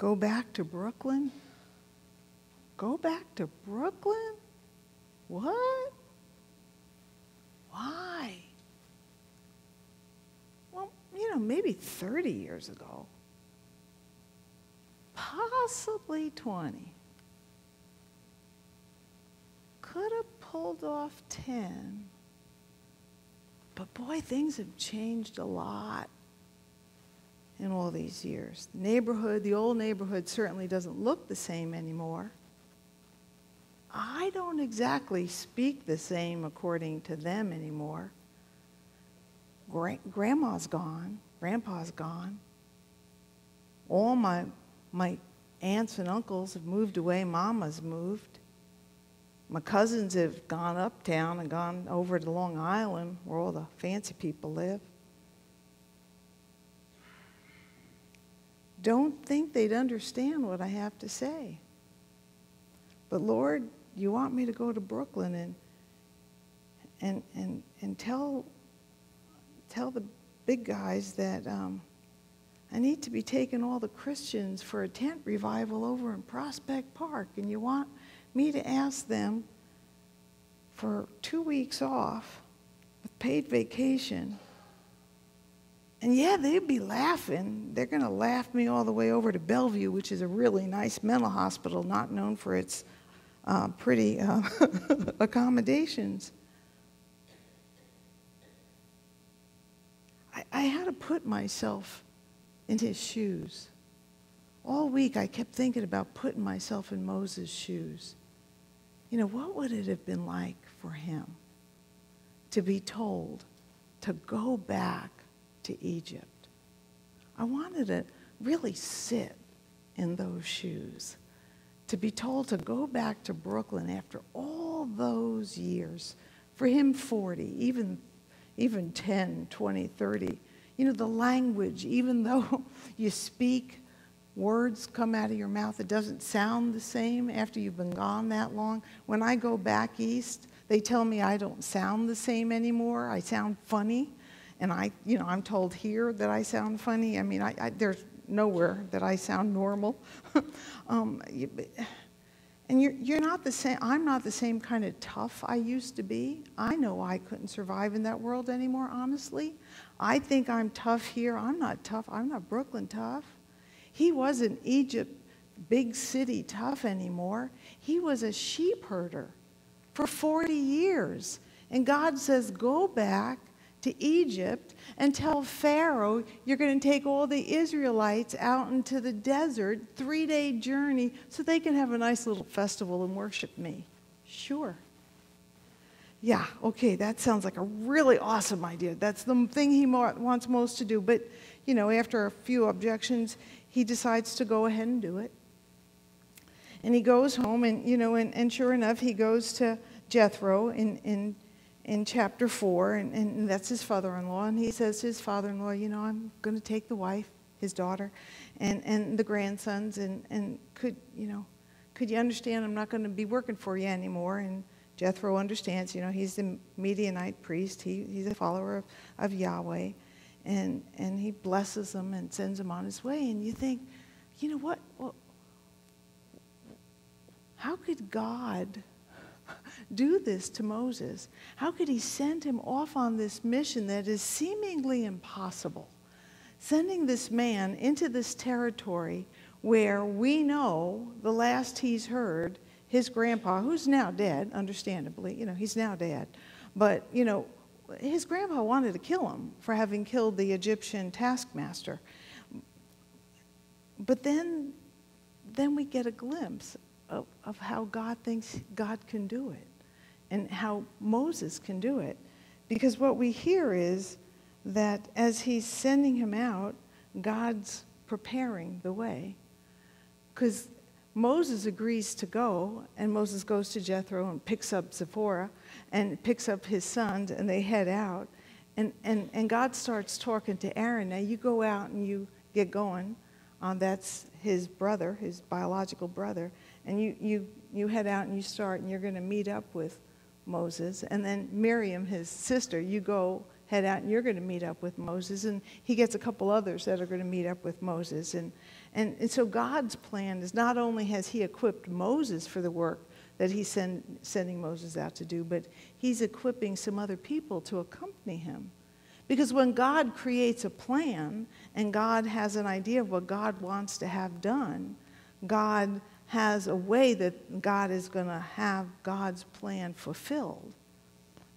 Go back to Brooklyn? Go back to Brooklyn? What? Why? Well, maybe 30 years ago. Possibly 20. Could have pulled off 10. But boy, things have changed a lot in all these years. The old neighborhood certainly doesn't look the same anymore. I don't exactly speak the same according to them anymore. Grandma's gone. Grandpa's gone. All my aunts and uncles have moved away. Mama's moved. My cousins have gone uptown and gone over to Long Island where all the fancy people live. Don't think they'd understand what I have to say. But Lord, you want me to go to Brooklyn and tell the big guys that I need to be taking all the Christians for a tent revival over in Prospect Park, and you want me to ask them for 2 weeks off with paid vacation. And yeah, they'd be laughing. They're going to laugh me all the way over to Bellevue, which is a really nice mental hospital, not known for its pretty accommodations. I had to put myself in his shoes. All week I kept thinking about putting myself in Moses' shoes. What would it have been like for him to be told to go back to Egypt? I wanted to really sit in those shoes. To be told to go back to Brooklyn after all those years, for him 40, even 10, 20, 30. The language, even though you speak, words come out of your mouth, it doesn't sound the same after you've been gone that long. When I go back east, they tell me I don't sound the same anymore. I sound funny. And I'm told here that I sound funny. I mean, there's nowhere that I sound normal. And you're not the same. I'm not the same kind of tough I used to be. I know I couldn't survive in that world anymore, honestly. I think I'm tough here. I'm not tough. I'm not Brooklyn tough. He wasn't Egypt, big city tough anymore. He was a sheep herder for 40 years. And God says, go back to Egypt and tell Pharaoh you're going to take all the Israelites out into the desert, 3-day journey, so they can have a nice little festival and worship me. Sure. Yeah, okay, that sounds like a really awesome idea. That's the thing he wants most to do. But, after a few objections, he decides to go ahead and do it. And he goes home, and, and sure enough, he goes to Jethro in chapter 4, and that's his father-in-law, and he says to his father-in-law, I'm going to take the wife, his daughter, and the grandsons, and could you understand I'm not going to be working for you anymore? And Jethro understands, he's the Midianite priest, he's a follower of Yahweh, and he blesses them and sends him on his way, and you think, what? Well, how could God do this to Moses? How could he send him off on this mission that is seemingly impossible? Sending this man into this territory where we know the last he's heard, his grandpa, who's now dead, understandably, he's now dead, but, his grandpa wanted to kill him for having killed the Egyptian taskmaster. But then we get a glimpse of how God thinks God can do it and how Moses can do it. Because what we hear is that as he's sending him out, God's preparing the way. Because Moses agrees to go, and Moses goes to Jethro and picks up Zipporah and picks up his sons, and they head out. And God starts talking to Aaron. Now you go out and you get going. That's his brother, his biological brother. And you head out and you start, and you're going to meet up with Moses. And then Miriam, his sister, you go head out and you're going to meet up with Moses. And he gets a couple others that are going to meet up with Moses. And so God's plan is not only has he equipped Moses for the work that he's sending Moses out to do, but he's equipping some other people to accompany him. Because when God creates a plan and God has an idea of what God wants to have done, God has a way that God is going to have God's plan fulfilled.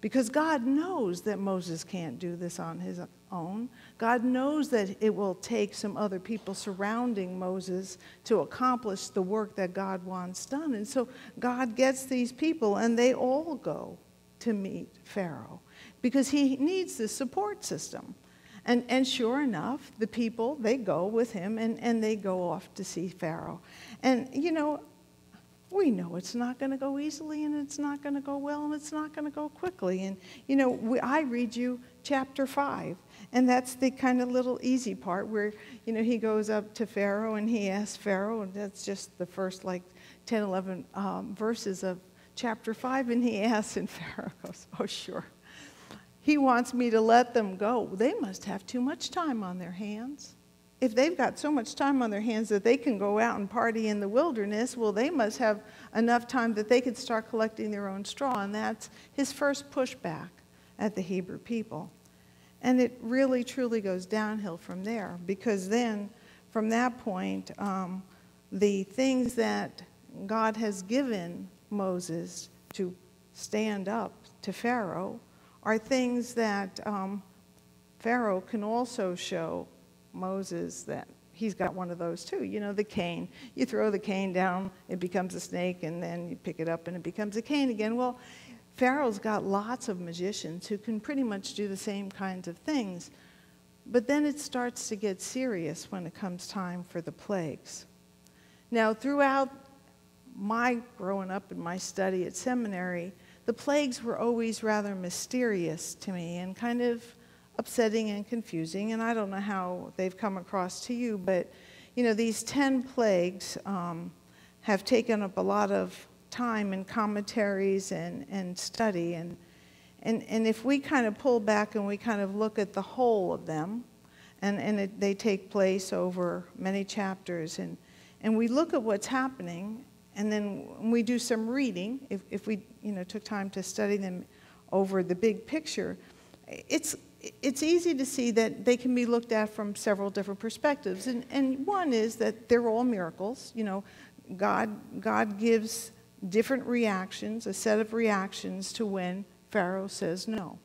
Because God knows that Moses can't do this on his own. God knows that it will take some other people surrounding Moses to accomplish the work that God wants done. And so God gets these people, and they all go to meet Pharaoh because he needs this support system. And sure enough, the people, they go with him, and they go off to see Pharaoh. And, you know, we know it's not going to go easily, and it's not going to go well, and it's not going to go quickly. And, you know, I read you chapter 5, and that's the kind of little easy part where, you know, he goes up to Pharaoh, and he asks Pharaoh, and that's just the first, like, 10, 11 verses of chapter 5, and he asks, and Pharaoh goes, oh, sure. He wants me to let them go. They must have too much time on their hands. If they've got so much time on their hands that they can go out and party in the wilderness, well, they must have enough time that they could start collecting their own straw. And that's his first pushback at the Hebrew people. And it really, truly goes downhill from there, because then, from that point, the things that God has given Moses to stand up to Pharaoh are things that Pharaoh can also show Moses that he's got one of those too. You know, the cane. You throw the cane down, it becomes a snake, and then you pick it up and it becomes a cane again. Well, Pharaoh's got lots of magicians who can pretty much do the same kinds of things. But then it starts to get serious when it comes time for the plagues. Now, throughout my growing up and my study at seminary, the plagues were always rather mysterious to me and kind of upsetting and confusing, and I don't know how they've come across to you, but, you know, these 10 plagues have taken up a lot of time in commentaries and study, and if we kind of pull back and we kind of look at the whole of them, they take place over many chapters, and we look at what's happening, and then we do some reading, if we, you know, took time to study them over the big picture, it's easy to see that they can be looked at from several different perspectives. And one is that they're all miracles. You know, God gives different reactions, a set of reactions to when Pharaoh says no.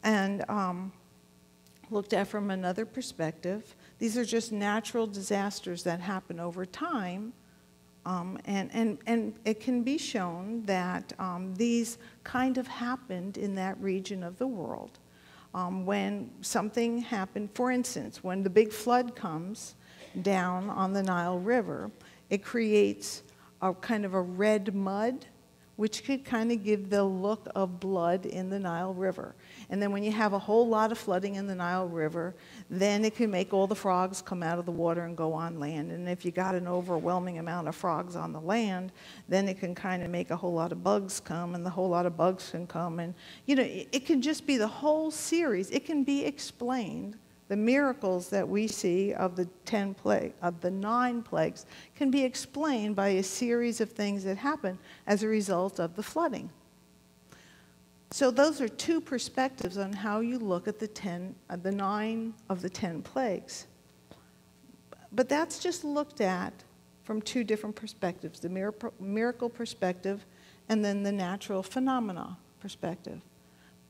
And looked at from another perspective, these are just natural disasters that happen over time. And it can be shown that these kind of happened in that region of the world. When something happened, for instance, when the big flood comes down on the Nile River, it creates a kind of a red mud, which could kind of give the look of blood in the Nile River. And then when you have a whole lot of flooding in the Nile River, then it can make all the frogs come out of the water and go on land. And if you got an overwhelming amount of frogs on the land, then it can kind of make a whole lot of bugs come, and the whole lot of bugs can come. And, you know, it can just be the whole series. It can be explained. The miracles that we see of the 9 plagues can be explained by a series of things that happen as a result of the flooding. So those are two perspectives on how you look at the 9 of the 10 plagues. But that's just looked at from two different perspectives, the miracle perspective and then the natural phenomena perspective.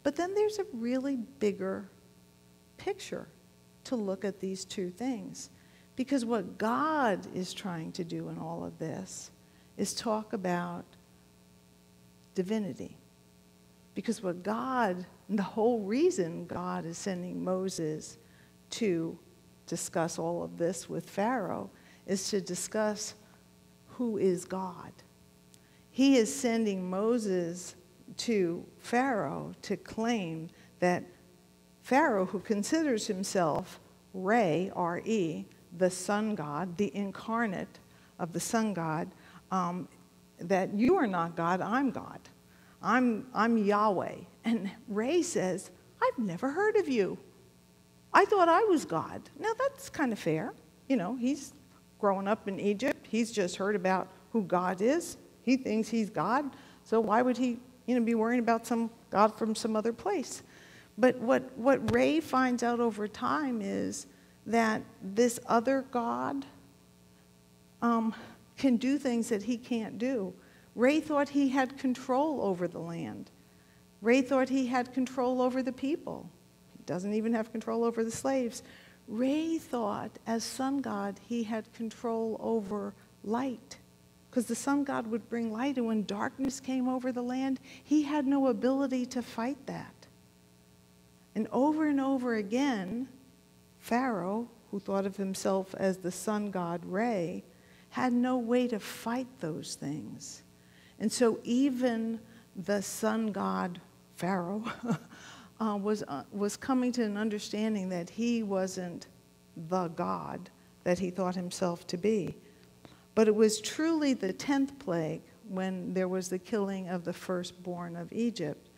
But then there's a really bigger picture to look at these two things. Because what God is trying to do in all of this is talk about divinity. Because what God, the whole reason God is sending Moses to discuss all of this with Pharaoh is to discuss who is God. He is sending Moses to Pharaoh to claim that Pharaoh, who considers himself Re, R-E, the sun god, the incarnate of the sun god, that you are not God, I'm God. I'm Yahweh. And Re says, I've never heard of you. I thought I was God. Now, that's kind of fair. You know, he's growing up in Egypt. He's just heard about who God is. He thinks he's God. So why would he, be worrying about some God from some other place? But what Ray finds out over time is that this other God can do things that he can't do. Ray thought he had control over the land. Ray thought he had control over the people. He doesn't even have control over the slaves. Ray thought, as sun god, he had control over light, because the sun god would bring light, and when darkness came over the land, he had no ability to fight that. And over again, Pharaoh, who thought of himself as the sun god Re, had no way to fight those things. And so even the sun god Pharaoh was coming to an understanding that he wasn't the God that he thought himself to be. But it was truly the 10th plague, when there was the killing of the firstborn of Egypt,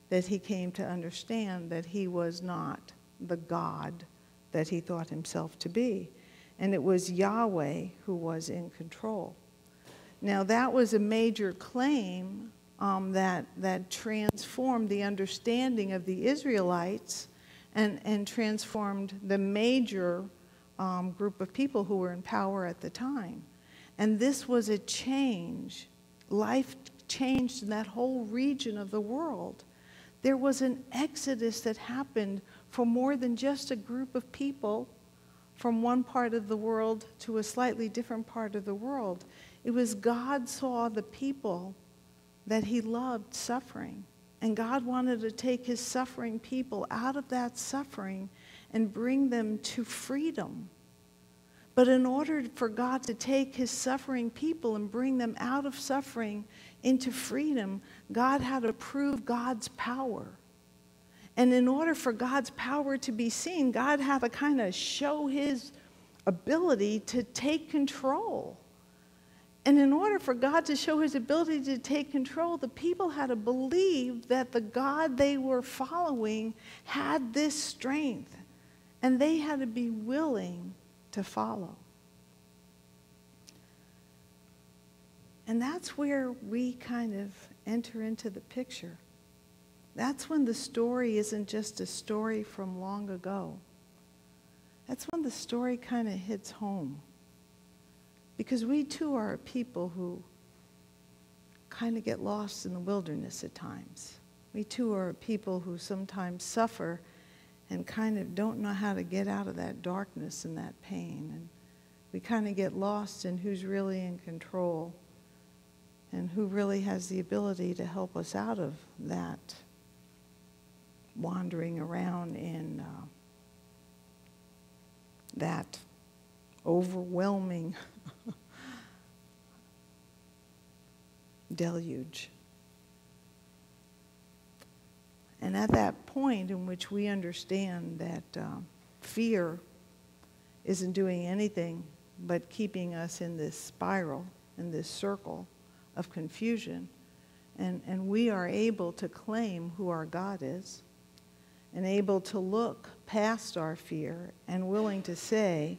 that he came to understand that he was not the God that he thought himself to be. And it was Yahweh who was in control. Now, that was a major claim that transformed the understanding of the Israelites and transformed the major group of people who were in power at the time. And this was a change. Life changed in that whole region of the world. There was an exodus that happened for more than just a group of people from one part of the world to a slightly different part of the world. It was God saw the people that he loved suffering. And God wanted to take his suffering people out of that suffering and bring them to freedom. But in order for God to take his suffering people and bring them out of suffering into freedom, God had to prove God's power. And in order for God's power to be seen, God had to kind of show his ability to take control. And in order for God to show his ability to take control, the people had to believe that the God they were following had this strength. And they had to be willing to follow. And that's where we kind of enter into the picture. That's when the story isn't just a story from long ago. That's when the story kind of hits home. Because we too are a people who kind of get lost in the wilderness at times. We too are a people who sometimes suffer and kind of don't know how to get out of that darkness and that pain. And we kind of get lost in who's really in control and who really has the ability to help us out of that wandering around in that overwhelming deluge. And at that point in which we understand that fear isn't doing anything but keeping us in this spiral, in this circle of confusion, and we are able to claim who our God is, and able to look past our fear and willing to say,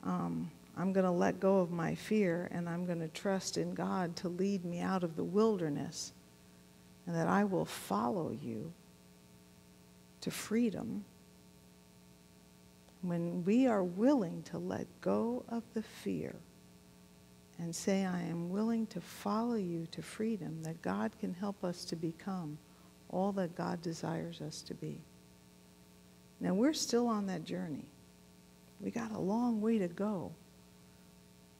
I'm going to let go of my fear and I'm going to trust in God to lead me out of the wilderness, and that I will follow you to freedom. When we are willing to let go of the fear and say, I am willing to follow you to freedom, that God can help us to become all that God desires us to be. Now, we're still on that journey. We got a long way to go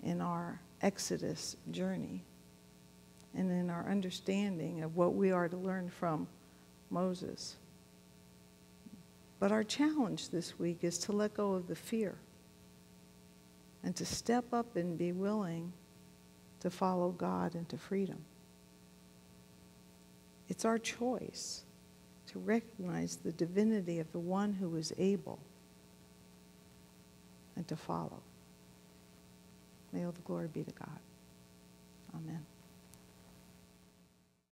in our Exodus journey and in our understanding of what we are to learn from Moses. But our challenge this week is to let go of the fear and to step up and be willing to follow God into freedom. It's our choice to recognize the divinity of the one who is able and to follow. May all the glory be to God. Amen.